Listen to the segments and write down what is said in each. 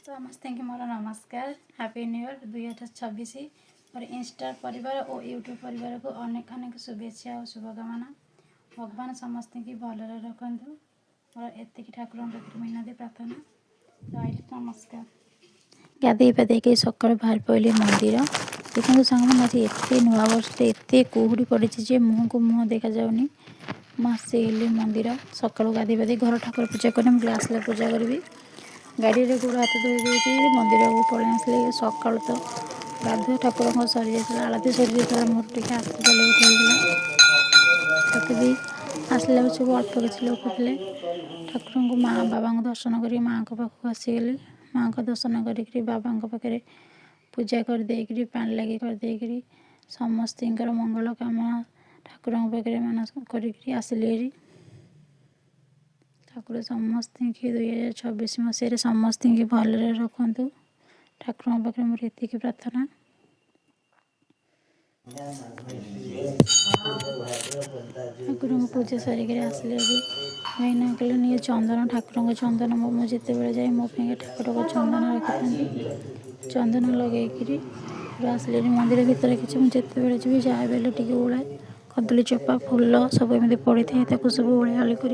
समस्त की मोर नमस्कार। Happy new year 2026। और इंस्टा परिवार और यूट्यूब परिवार को अनेक अनेक शुभेच्छा और शुभकामना। भगवान समस्त की भलरे रखु और एति ठाकुर मिनती प्रार्थना। नमस्कार। गाधे पाधे के सकाल बाहर पड़े मंदिर। देखो सांग आज एत नुआ वर्ष एत कुहुड़ी पड़ी मुँह को मुँह देखा जाऊनी। मसे मंदिर सका गाधे पाधे घर ठाकुर पूजा कर ग्लास पूजा करी गाड़ी रे गोड़ हाथ धोई मंदिर को पलि आसली सका तो गाधुआ ठाकुर सरी जाता आलती सरी जाता मोर टे आसते लेट होती आसला सब अल्प किसी लोग थे ठाकुर को माँ बाबा दर्शन कर माँ पाखक आसीगली माँ को दर्शन कर बाबा पाखे पूजा करदे पानी लगे करदे समस्त मंगल कामना ठाकुर पाखे मान कर आसिली ठाकुर समस्त की 2026 मसीह समस्त की भलरे रखु ठाकुर पाखे मोर एति प्रार्थना। ठाकुर को पूजा सारिक आसले भाईना कहले नहीं चंदन ठाकुर को चंदन मुझे बड़े जाए मो ठाकुर को चंदन रखी चंदन लगे आसले मंदिर भितर किसी मुझे जी जाए बेले टे ओलाए कदली चोपा फूल सब एमती पड़ी था सब ओलाली कर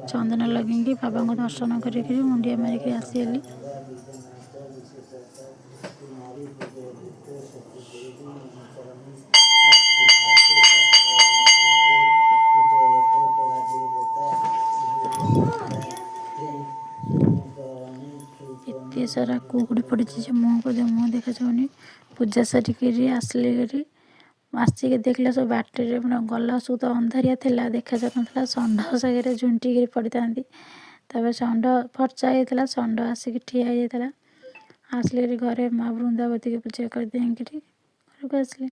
चंदन लगे बाबा को दर्शन कर मुंडिया मारिक आसीगली। एत सारा कुहुड़ी पड़ी मुँह को मुँह देखा जाऊनी पूजा सारिक आसली आसिक देखला सब बाटर गला सब तो अंधारिया थिला देखा जाता षंड सागे झुंटिक पड़ी था षंड फर्चा होता षंड आसिक ठिया होता आसले घरे माँ बृंदावती की पूजा कर घर को आसली।